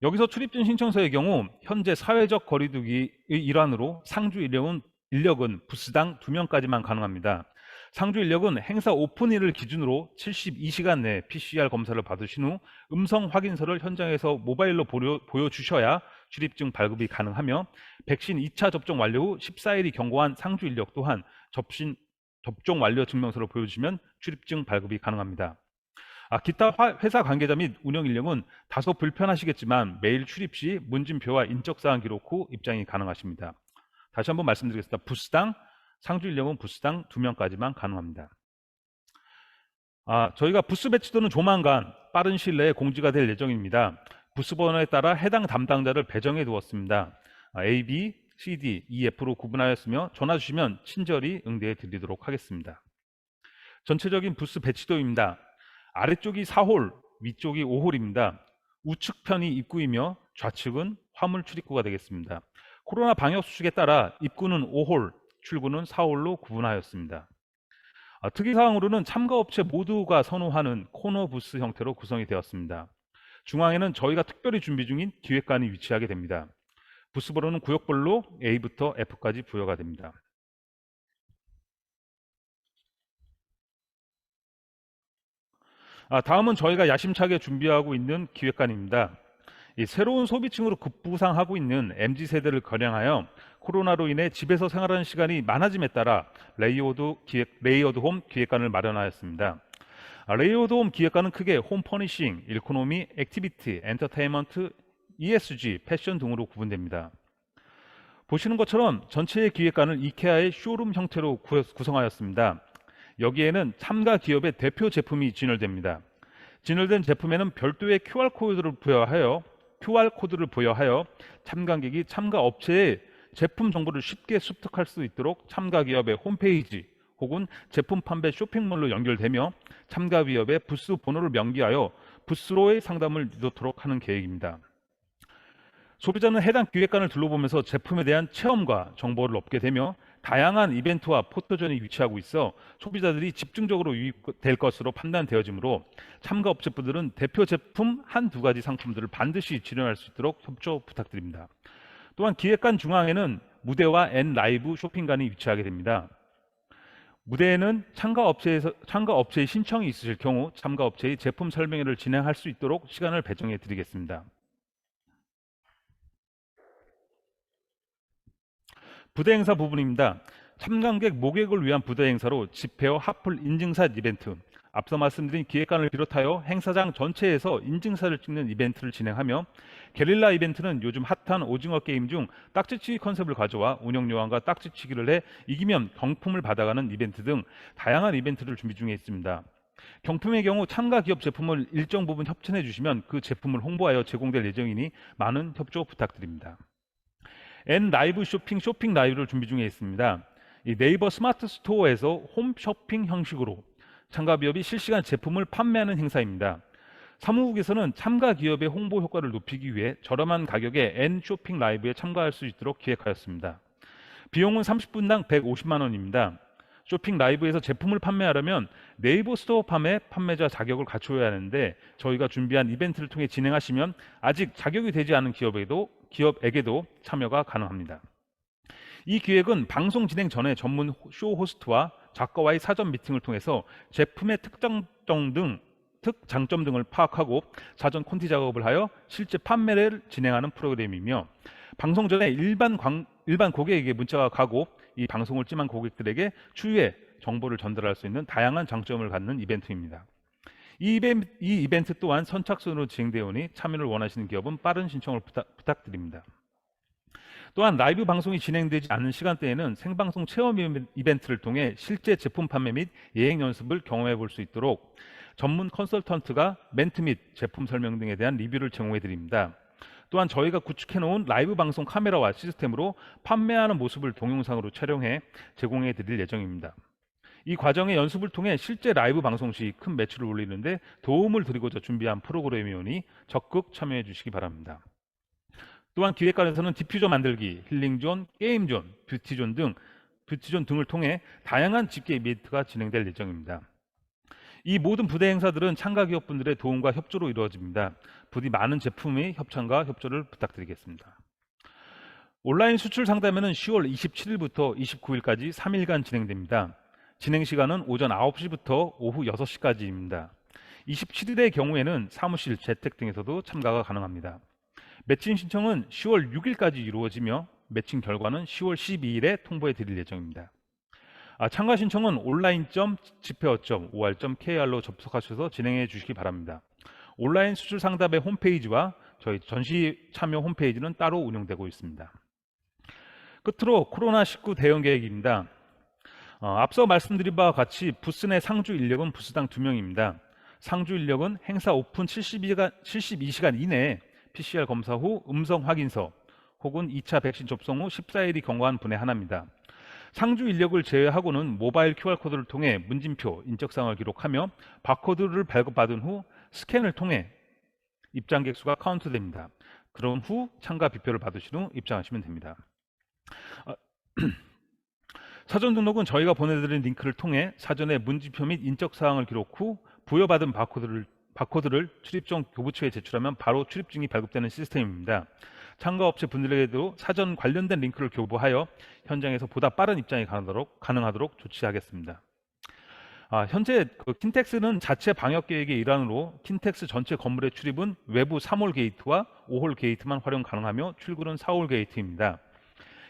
여기서 출입증 신청서의 경우 현재 사회적 거리두기의 일환으로 상주 인력은 부스당 2명까지만 가능합니다. 상주 인력은 행사 오픈일을 기준으로 72시간 내에 PCR 검사를 받으신 후 음성 확인서를 현장에서 모바일로 보여주셔야 출입증 발급이 가능하며 백신 2차 접종 완료 후 14일이 경과한 상주 인력 또한 접종 완료 증명서를 보여주시면 출입증 발급이 가능합니다. 기타 회사 관계자 및 운영 인력은 다소 불편하시겠지만 매일 출입 시 문진표와 인적사항 기록 후 입장이 가능하십니다. 다시 한번 말씀드리겠습니다. 부스당, 상주 인력은 부스당 2명까지만 가능합니다. 저희가 부스 배치도는 조만간 빠른 시일 내에 공지가 될 예정입니다. 부스 번호에 따라 해당 담당자를 배정해 두었습니다. A, B, C, D, E, F로 구분하였으며 전화 주시면 친절히 응대해 드리도록 하겠습니다. 전체적인 부스 배치도입니다. 아래쪽이 4홀, 위쪽이 5홀입니다. 우측편이 입구이며 좌측은 화물 출입구가 되겠습니다. 코로나 방역 수칙에 따라 입구는 5홀, 출구는 4홀로 구분하였습니다. 특이사항으로는 참가업체 모두가 선호하는 코너 부스 형태로 구성이 되었습니다. 중앙에는 저희가 특별히 준비 중인 기획관이 위치하게 됩니다. 부스 번호는 구역별로 A부터 F까지 부여가 됩니다. 다음은 저희가 야심차게 준비하고 있는 기획관입니다. 이 새로운 소비층으로 급부상하고 있는 MZ세대를 겨냥하여 코로나로 인해 집에서 생활하는 시간이 많아짐에 따라 레이어드 홈 기획관을 마련하였습니다. 레이어드 홈 기획관은 크게 홈 퍼니싱, 이코노미, 액티비티, 엔터테인먼트, ESG, 패션 등으로 구분됩니다. 보시는 것처럼 전체의 기획관을 이케아의 쇼룸 형태로 구성하였습니다. 여기에는 참가 기업의 대표 제품이 진열됩니다. 진열된 제품에는 별도의 QR코드를 부여하여 참관객이 참가 업체의 제품 정보를 쉽게 습득할 수 있도록 참가 기업의 홈페이지 혹은 제품 판매 쇼핑몰로 연결되며 참가 기업의 부스 번호를 명기하여 부스로의 상담을 이루도록 하는 계획입니다. 소비자는 해당 기획관을 둘러보면서 제품에 대한 체험과 정보를 얻게 되며 다양한 이벤트와 포토존이 위치하고 있어 소비자들이 집중적으로 유입될 것으로 판단되어지므로 참가 업체분들은 대표 제품 1-2가지 상품들을 반드시 진열할 수 있도록 협조 부탁드립니다. 또한 기획관 중앙에는 무대와 N 라이브 쇼핑관이 위치하게 됩니다. 무대에는 참가 업체의 신청이 있으실 경우 참가 업체의 제품 설명회를 진행할 수 있도록 시간을 배정해 드리겠습니다. 부대 행사 부분입니다. 참관객 모객을 위한 부대 행사로 집회와 핫플 인증샷 이벤트, 앞서 말씀드린 기획관을 비롯하여 행사장 전체에서 인증사를 찍는 이벤트를 진행하며 게릴라 이벤트는 요즘 핫한 오징어 게임 중 딱지치기 컨셉을 가져와 운영 요원과 딱지치기를 해 이기면 경품을 받아가는 이벤트 등 다양한 이벤트를 준비 중에 있습니다. 경품의 경우 참가 기업 제품을 일정 부분 협찬해 주시면 그 제품을 홍보하여 제공될 예정이니 많은 협조 부탁드립니다. N 라이브 쇼핑 라이브를 준비 중에 있습니다. 이 네이버 스마트 스토어에서 홈쇼핑 형식으로 참가 기업이 실시간 제품을 판매하는 행사입니다. 사무국에서는 참가 기업의 홍보 효과를 높이기 위해 저렴한 가격에 N 쇼핑 라이브에 참가할 수 있도록 기획하였습니다. 비용은 30분당 150만 원입니다. 쇼핑 라이브에서 제품을 판매하려면 네이버 스토어 판매자 자격을 갖춰야 하는데 저희가 준비한 이벤트를 통해 진행하시면 아직 자격이 되지 않은 기업에게도 참여가 가능합니다. 이 기획은 방송 진행 전에 전문 쇼 호스트와 작가와의 사전 미팅을 통해서 제품의 특장점 등을 파악하고 사전 콘티 작업을 하여 실제 판매를 진행하는 프로그램이며 방송 전에 일반 고객에게 문자가 가고 이 방송을 찜한 고객들에게 추후에 정보를 전달할 수 있는 다양한 장점을 갖는 이벤트입니다. 이 이벤트 또한 선착순으로 진행되어 오니 참여를 원하시는 기업은 빠른 신청을 부탁드립니다. 또한 라이브 방송이 진행되지 않는 시간대에는 생방송 체험 이벤트를 통해 실제 제품 판매 및 예행 연습을 경험해 볼 수 있도록 전문 컨설턴트가 멘트 및 제품 설명 등에 대한 리뷰를 제공해 드립니다. 또한 저희가 구축해 놓은 라이브 방송 카메라와 시스템으로 판매하는 모습을 동영상으로 촬영해 제공해 드릴 예정입니다. 이 과정의 연습을 통해 실제 라이브 방송 시 큰 매출을 올리는데 도움을 드리고자 준비한 프로그램이오니 적극 참여해 주시기 바랍니다. 또한 기획관에서는 디퓨저 만들기, 힐링존, 게임존, 뷰티존 등을 통해 다양한 집계 이벤트가 진행될 예정입니다. 이 모든 부대 행사들은 참가 기업분들의 도움과 협조로 이루어집니다. 부디 많은 제품의 협찬과 협조를 부탁드리겠습니다. 온라인 수출 상담회는 10월 27일부터 29일까지 3일간 진행됩니다. 진행 시간은 오전 9시부터 오후 6시까지입니다. 27일의 경우에는 사무실, 재택 등에서도 참가가 가능합니다. 매칭 신청은 10월 6일까지 이루어지며 매칭 결과는 10월 12일에 통보해 드릴 예정입니다. 참가 신청은 온라인.집회어.or.kr로 접속하셔서 진행해 주시기 바랍니다. 온라인 수출 상담회 홈페이지와 저희 전시 참여 홈페이지는 따로 운영되고 있습니다. 끝으로 코로나19 대응 계획입니다. 앞서 말씀드린 바와 같이 부스 내 상주 인력은 부스당 2명입니다. 상주 인력은 행사 오픈 72시간 이내에 PCR 검사 후 음성 확인서 혹은 2차 백신 접종 후 14일이 경과한 분에 하나입니다. 상주 인력을 제외하고는 모바일 QR코드를 통해 문진표, 인적사항을 기록하며 바코드를 발급받은 후 스캔을 통해 입장객 수가 카운트됩니다. 그런 후 참가 비표를 받으신 후 입장하시면 됩니다. 사전 등록은 저희가 보내드린 링크를 통해 사전에 문진표 및 인적사항을 기록 후 부여받은 바코드를 출입증 교부처에 제출하면 바로 출입증이 발급되는 시스템입니다. 참가업체 분들에게도 사전 관련된 링크를 교부하여 현장에서 보다 빠른 입장이 가능하도록 조치하겠습니다. 현재 킨텍스는 자체 방역 계획의 일환으로 킨텍스 전체 건물의 출입은 외부 3홀 게이트와 5홀 게이트만 활용 가능하며 출구는 4홀 게이트입니다.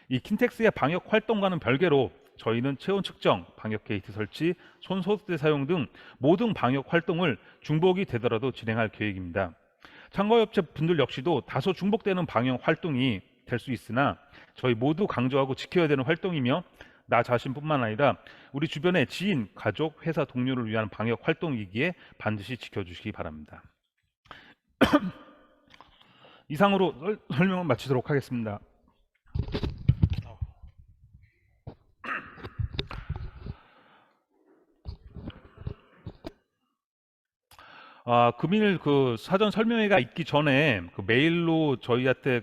이 킨텍스의 방역 활동과는 별개로 저희는 체온 측정, 방역 게이트 설치, 손 소독제 사용 등 모든 방역 활동을 중복이 되더라도 진행할 계획입니다. 참가업체 분들 역시도 다소 중복되는 방역 활동이 될 수 있으나 저희 모두 강조하고 지켜야 되는 활동이며 나 자신뿐만 아니라 우리 주변의 지인, 가족, 회사 동료를 위한 방역 활동이기에 반드시 지켜주시기 바랍니다. 이상으로 설명을 마치도록 하겠습니다. 금일 사전 설명회가 있기 전에 메일로 저희한테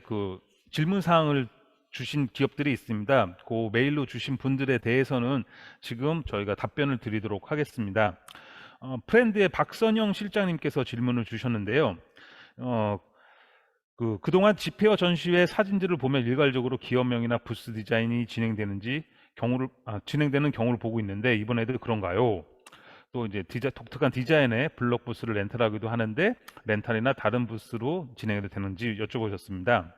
질문 사항을 주신 기업들이 있습니다. 그 메일로 주신 분들에 대해서는 지금 저희가 답변을 드리도록 하겠습니다. 프렌드의 박선영 실장님께서 질문을 주셨는데요. 그동안 집회와 전시회 사진들을 보면 일괄적으로 기업명이나 부스 디자인이 진행되는 경우를 보고 있는데 이번에도 그런가요? 또 이제 독특한 디자인의 블록 부스를 렌탈하기도 하는데 렌탈이나 다른 부스로 진행이 되는지 여쭤보셨습니다.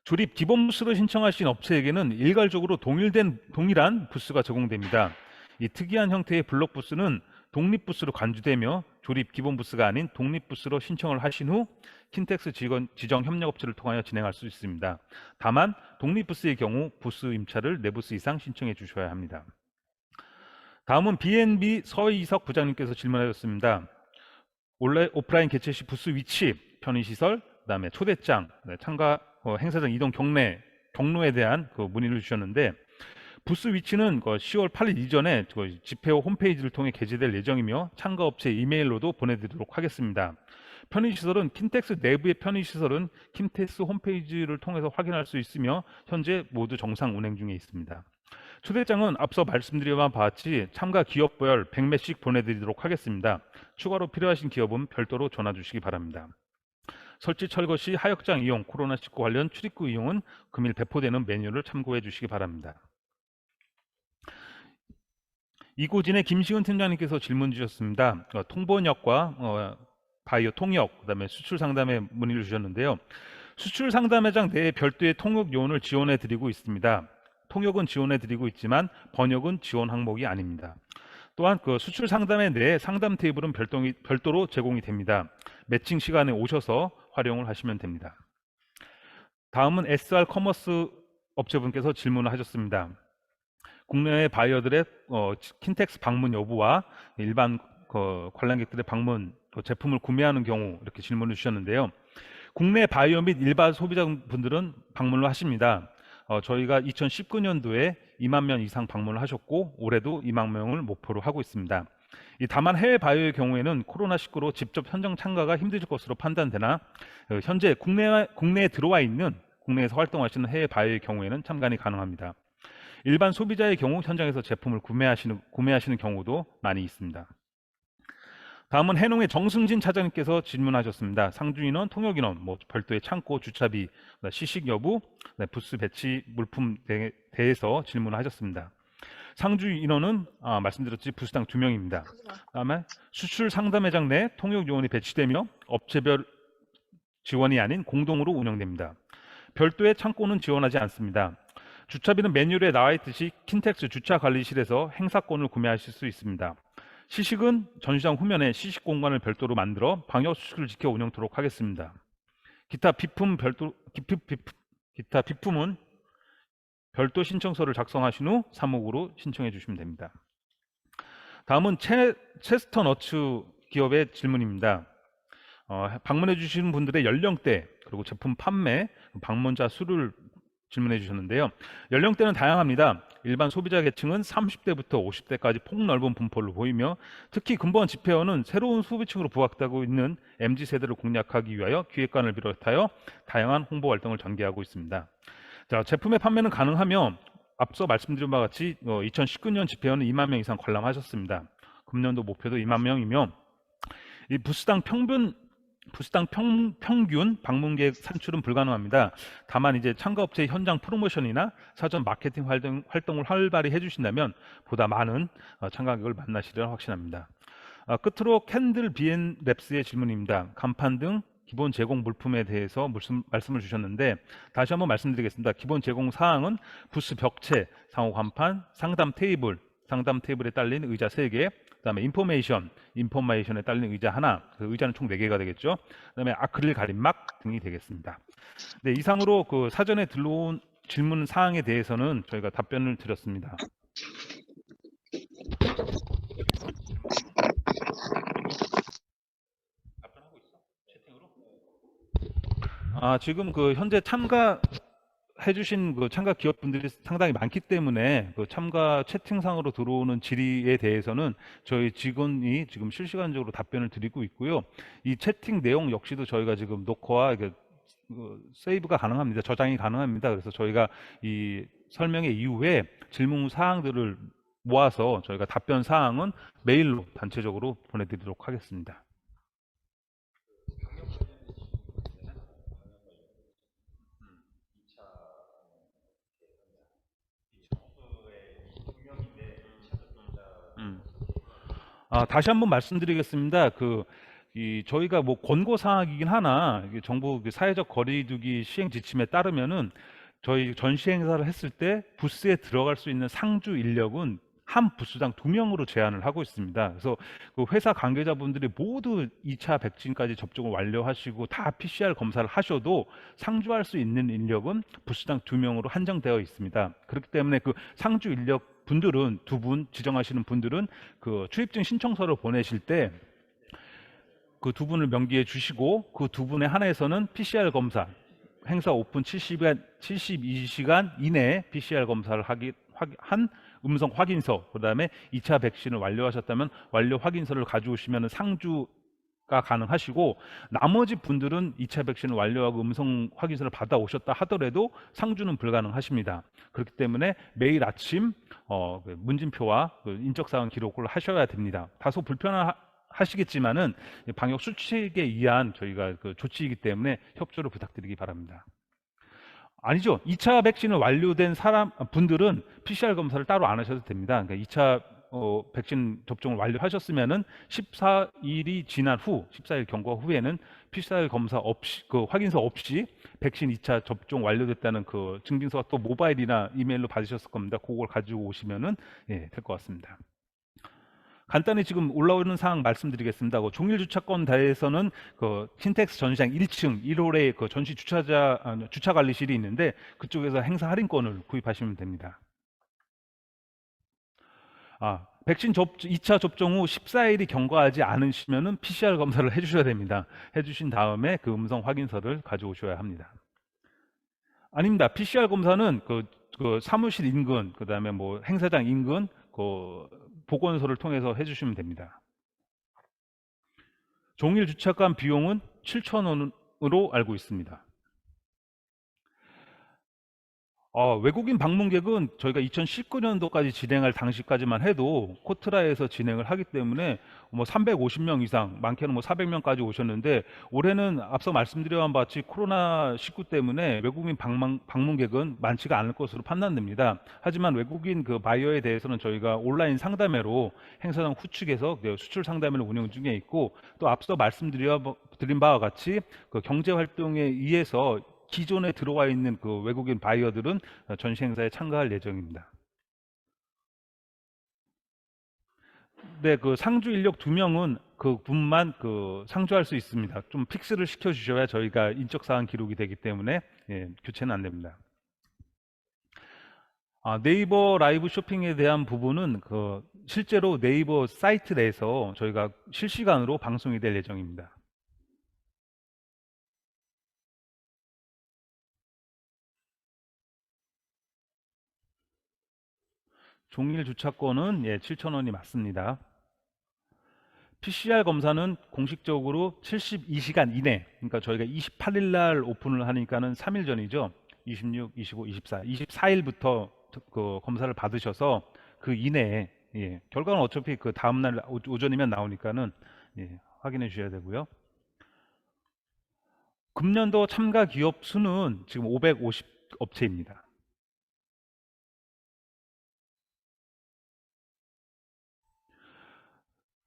조립 기본 부스를 신청하신 업체에게는 일괄적으로 동일한 부스가 제공됩니다. 이 특이한 형태의 블록 부스는 독립 부스로 간주되며 조립 기본 부스가 아닌 독립 부스로 신청을 하신 후 킨텍스 지정 협력업체를 통하여 진행할 수 있습니다. 다만 독립 부스의 경우 부스 임차를 4부스 이상 신청해 주셔야 합니다. 다음은 B&B 서희석 부장님께서 질문하셨습니다. 오프라인 개최 시 부스 위치, 편의시설, 그다음에 초대장, 참가 행사장 이동 경로에 대한 문의를 주셨는데, 부스 위치는 10월 8일 이전에 집회호 홈페이지를 통해 게재될 예정이며 참가업체 이메일로도 보내드리도록 하겠습니다. 편의시설은 킨텍스 내부의 편의시설은 킨텍스 홈페이지를 통해서 확인할 수 있으며 현재 모두 정상 운행 중에 있습니다. 초대장은 앞서 말씀드린 바와 같이 참가 기업별 100매씩 보내드리도록 하겠습니다. 추가로 필요하신 기업은 별도로 전화 주시기 바랍니다. 설치 철거 시 하역장 이용, 코로나19 관련 출입구 이용은 금일 배포되는 메뉴를 참고해 주시기 바랍니다. 이고진의 김시은 팀장님께서 질문 주셨습니다. 통번역과 바이오 통역, 그다음에 수출 상담에 문의를 주셨는데요. 수출 상담회장 내에 별도의 통역 요원을 지원해 드리고 있습니다. 통역은 지원해 드리고 있지만 번역은 지원 항목이 아닙니다. 또한 수출 상담회 내에 상담 테이블은 별도로 제공이 됩니다. 매칭 시간에 오셔서 활용을 하시면 됩니다. 다음은 SR 커머스 업체분께서 질문을 하셨습니다. 국내외 바이어들의 킨텍스 방문 여부와 일반 관람객들의 방문 제품을 구매하는 경우 이렇게 질문을 주셨는데요. 국내 바이어 및 일반 소비자분들은 방문을 하십니다. 저희가 2019년도에 2만 명 이상 방문을 하셨고 올해도 2만 명을 목표로 하고 있습니다. 다만 해외 바이어의 경우에는 코로나19로 직접 현장 참가가 힘드실 것으로 판단되나 현재 국내에 들어와 있는 국내에서 활동하시는 해외 바이어의 경우에는 참관이 가능합니다. 일반 소비자의 경우 현장에서 제품을 구매하시는 경우도 많이 있습니다. 다음은 해농의 정승진 차장님께서 질문하셨습니다. 상주 인원, 통역 인원, 별도의 창고, 주차비, 시식 여부, 부스 배치 물품 대해서 질문하셨습니다. 상주 인원은 말씀드렸지 부스당 2명입니다. 다음에 수출 상담회장 내 통역 요원이 배치되며 업체별 지원이 아닌 공동으로 운영됩니다. 별도의 창고는 지원하지 않습니다. 주차비는 매뉴얼에 나와 있듯이 킨텍스 주차관리실에서 행사권을 구매하실 수 있습니다. 시식은 전시장 후면에 시식 공간을 별도로 만들어 방역 수칙을 지켜 운영토록 하겠습니다. 기타 비품은 별도 신청서를 작성하신 후 사목으로 신청해 주시면 됩니다. 다음은 체스터너츠 기업의 질문입니다. 방문해 주시는 분들의 연령대 그리고 제품 판매, 방문자 수를 질문해 주셨는데요. 연령대는 다양합니다. 일반 소비자 계층은 30대부터 50대까지 폭넓은 분포를 보이며 특히 근본 집회원은 새로운 소비층으로 부각되고 있는 MZ세대를 공략하기 위하여 기획관을 비롯하여 다양한 홍보 활동을 전개하고 있습니다. 자, 제품의 판매는 가능하며 앞서 말씀드린 바와 같이 2019년 집회원은 2만 명 이상 관람하셨습니다. 금년도 목표도 2만 명이며 이 부스당 평균 방문객 산출은 불가능합니다. 다만 이제 참가업체의 현장 프로모션이나 사전 마케팅 활동을 활발히 해주신다면 보다 많은 참가객을 만나시리라 확신합니다. 끝으로 캔들 BN랩스의 질문입니다. 간판 등 기본 제공 물품에 대해서 말씀을 주셨는데 다시 한번 말씀드리겠습니다. 기본 제공 사항은 부스 벽체, 상호 간판, 상담 테이블에 딸린 의자 3개, 그다음에 인포메이션에 딸린 의자 하나, 그 의자는 총 4개가 되겠죠. 그다음에 아크릴 가림막 등이 되겠습니다. 네, 이상으로 그 사전에 들어온 질문 사항에 대해서는 저희가 답변을 드렸습니다. 답변하고 있어? 채팅으로? 지금 그 현재 해주신 그 참가 기업분들이 상당히 많기 때문에 그 참가 채팅상으로 들어오는 질의에 대해서는 저희 직원이 지금 실시간적으로 답변을 드리고 있고요. 이 채팅 내용 역시도 저희가 지금 녹화와 세이브가 가능합니다. 저장이 가능합니다. 그래서 저희가 이 설명회 이후에 질문 사항들을 모아서 저희가 답변 사항은 메일로 단체적으로 보내드리도록 하겠습니다. 다시 한번 말씀드리겠습니다. 저희가 권고 사항이긴 하나 정부 사회적 거리두기 시행 지침에 따르면은 저희 전시 행사를 했을 때 부스에 들어갈 수 있는 상주 인력은 한 부스당 2명으로 제한을 하고 있습니다. 그래서 그 회사 관계자분들이 모두 2차 백신까지 접종을 완료하시고 다 PCR 검사를 하셔도 상주할 수 있는 인력은 부스당 2명으로 한정되어 있습니다. 그렇기 때문에 그 상주 인력 분들은 두 분 지정하시는 분들은 그 출입증 신청서를 보내실 때 그 두 분을 명기해 주시고 그 두 분에 한해서는 PCR 검사 행사 오픈 72시간 이내에 PCR 검사를 한 음성 확인서, 그다음에 2차 백신을 완료하셨다면 완료 확인서를 가져오시면 상주가 가능하시고, 나머지 분들은 2차 백신을 완료하고 음성 확인서를 받아오셨다 하더라도 상주는 불가능하십니다. 그렇기 때문에 매일 아침 그 문진표와 그 인적사항 기록을 하셔야 됩니다. 다소 불편하시겠지만은 방역 수칙에 의한 저희가 그 조치이기 때문에 협조를 부탁드리기 바랍니다. 아니죠. 2차 백신을 완료된 분들은 PCR 검사를 따로 안 하셔도 됩니다. 그러니까 2차 백신 접종을 완료하셨으면은 14일이 지난 후, 14일 경과 후에는 PCR 검사 없이, 그 확인서 없이 백신 2차 접종 완료됐다는 그 증빙서가 또 모바일이나 이메일로 받으셨을 겁니다. 그걸 가지고 오시면은 될 것 같습니다. 간단히 지금 올라오는 사항 말씀드리겠습니다. 그 종일 주차권 대에서는 그 신텍스 전시장 1층 1홀에 그 전시 주차 관리실이 있는데 그쪽에서 행사 할인권을 구입하시면 됩니다. 백신 2차 접종 후 14일이 경과하지 않으시면은 PCR 검사를 해주셔야 됩니다. 해주신 다음에 그 음성 확인서를 가져오셔야 합니다. 아닙니다. PCR 검사는 그 사무실 인근, 그 다음에 뭐 행사장 인근, 그 보건소를 통해서 해주시면 됩니다. 종일 주차권 비용은 7,000원으로 알고 있습니다. 외국인 방문객은 저희가 2019년도까지 진행할 당시까지만 해도 코트라에서 진행을 하기 때문에 뭐 350명 이상, 많게는 뭐 400명까지 오셨는데, 올해는 앞서 말씀드린 바와 같이 코로나19 때문에 외국인 방문객은 많지가 않을 것으로 판단됩니다. 하지만 외국인 그 바이어에 대해서는 저희가 온라인 상담회로 행사장 후측에서 수출 상담회를 운영 중에 있고, 또 앞서 말씀드린 바와 같이 그 경제 활동에 의해서 기존에 들어와 있는 그 외국인 바이어들은 전시 행사에 참가할 예정입니다. 네, 그 상주 인력 2명은 그 분만 그 상주할 수 있습니다. 좀 픽스를 시켜 주셔야 저희가 인적 사항 기록이 되기 때문에 교체는 안 됩니다. 네이버 라이브 쇼핑에 대한 부분은 그 실제로 네이버 사이트 내에서 저희가 실시간으로 방송이 될 예정입니다. 종일 주차권은 7,000원이 맞습니다. PCR 검사는 공식적으로 72시간 이내, 그러니까 저희가 28일 날 오픈을 하니까는 3일 전이죠. 26, 25, 24, 24일부터 그 검사를 받으셔서 그 이내에 결과는 어차피 그 다음 날 오전이면 나오니까는 확인해 주셔야 되고요. 금년도 참가 기업 수는 지금 550 업체입니다.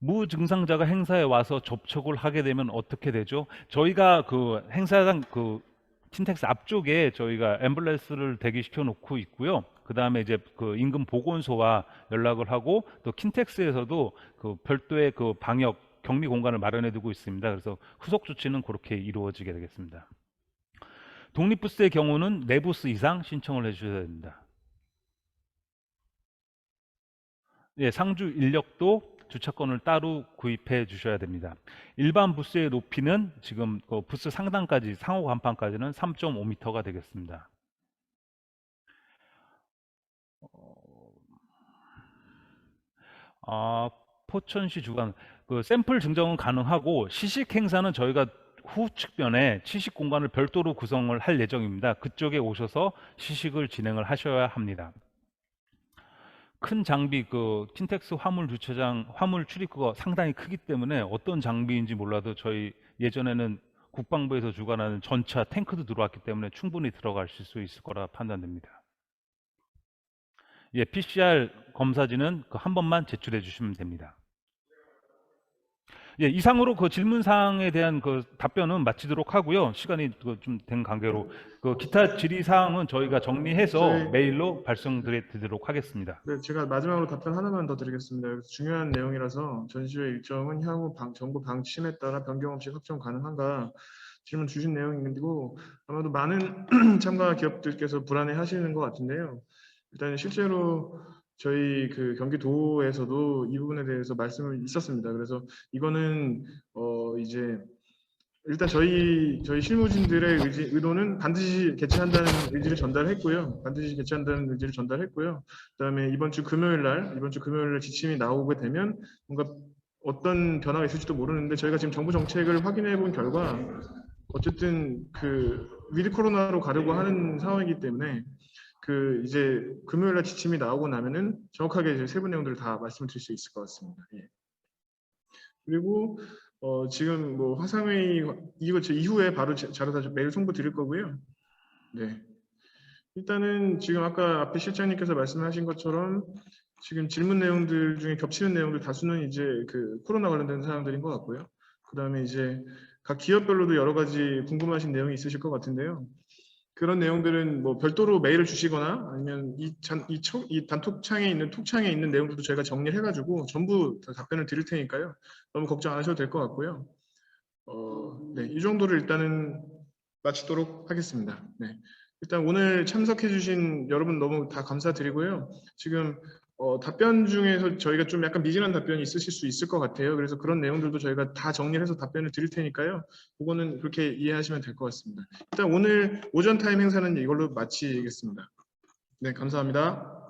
무증상자가 행사에 와서 접촉을 하게 되면 어떻게 되죠? 저희가 그 행사장 그 킨텍스 앞쪽에 저희가 앰뷸런스를 대기시켜 놓고 있고요. 그 다음에 이제 그 인근 보건소와 연락을 하고, 또 킨텍스에서도 그 별도의 그 방역 격리 공간을 마련해 두고 있습니다. 그래서 후속 조치는 그렇게 이루어지게 되겠습니다. 독립부스의 경우는 4부스 이상 신청을 해주셔야 됩니다. 상주 인력도 주차권을 따로 구입해 주셔야 됩니다. 일반 부스의 높이는 지금 부스 상단까지, 상호 간판까지는 3.5m가 되겠습니다. 포천시 주관 그 샘플 증정은 가능하고, 시식 행사는 저희가 후측면에 시식 공간을 별도로 구성을 할 예정입니다. 그쪽에 오셔서 시식을 진행을 하셔야 합니다. 큰 장비, 그 킨텍스 화물 주차장 화물 출입구가 상당히 크기 때문에 어떤 장비인지 몰라도 저희 예전에는 국방부에서 주관하는 전차 탱크도 들어왔기 때문에 충분히 들어가실 수 있을 거라 판단됩니다. PCR 검사지는 그 한 번만 제출해 주시면 됩니다. 예, 이상으로 그 질문 사항에 대한 그 답변은 마치도록 하고요. 시간이 좀 된 관계로 그 기타 질의 사항은 저희가 정리해서 저희- 메일로 발송드리도록 하겠습니다. 네, 제가 마지막으로 답변 하나만 더 드리겠습니다. 중요한 내용이라서 전시회 일정은 향후 정부 방침에 따라 변경 없이 확정 가능한가 질문 주신 내용이고 아마도 많은 참가 기업들께서 불안해 하시는 것 같은데요. 일단 실제로 저희 그 경기도에서도 이 부분에 대해서 말씀이 있었습니다. 그래서 이거는 이제 일단 저희 실무진들의 의도는 반드시 개최한다는 의지를 전달했고요. 반드시 개최한다는 의지를 전달했고요. 그다음에 이번 주 금요일 날 지침이 나오게 되면 뭔가 어떤 변화가 있을지도 모르는데 저희가 지금 정부 정책을 확인해 본 결과 어쨌든 그 위드 코로나로 가려고 하는 상황이기 때문에 그 이제 금요일 날 지침이 나오고 나면은 정확하게 이제 세부 내용들을 다 말씀드릴 수 있을 것 같습니다. 예. 그리고 지금 뭐 화상회의 이거 이후에 바로 자료 다 메일 송부 드릴 거고요. 네. 일단은 지금 아까 앞에 실장님께서 말씀하신 것처럼 지금 질문 내용들 중에 겹치는 내용들 다수는 이제 그 코로나 관련된 사항들인 것 같고요. 그다음에 이제 각 기업별로도 여러 가지 궁금하신 내용이 있으실 것 같은데요. 그런 내용들은 뭐 별도로 메일을 주시거나 아니면 이 단톡창에 있는 톡창에 있는 내용들도 저희가 정리를 해가지고 전부 다 답변을 드릴 테니까요. 너무 걱정 안 하셔도 될 것 같고요. 네, 이 정도를 일단은 마치도록 하겠습니다. 네, 일단 오늘 참석해주신 여러분 너무 다 감사드리고요. 지금 답변 중에서 저희가 좀 약간 미진한 답변이 있으실 수 있을 것 같아요. 그래서 그런 내용들도 저희가 다 정리를 해서 답변을 드릴 테니까요. 그거는 그렇게 이해하시면 될 것 같습니다. 일단 오늘 오전 타임 행사는 이걸로 마치겠습니다. 네, 감사합니다.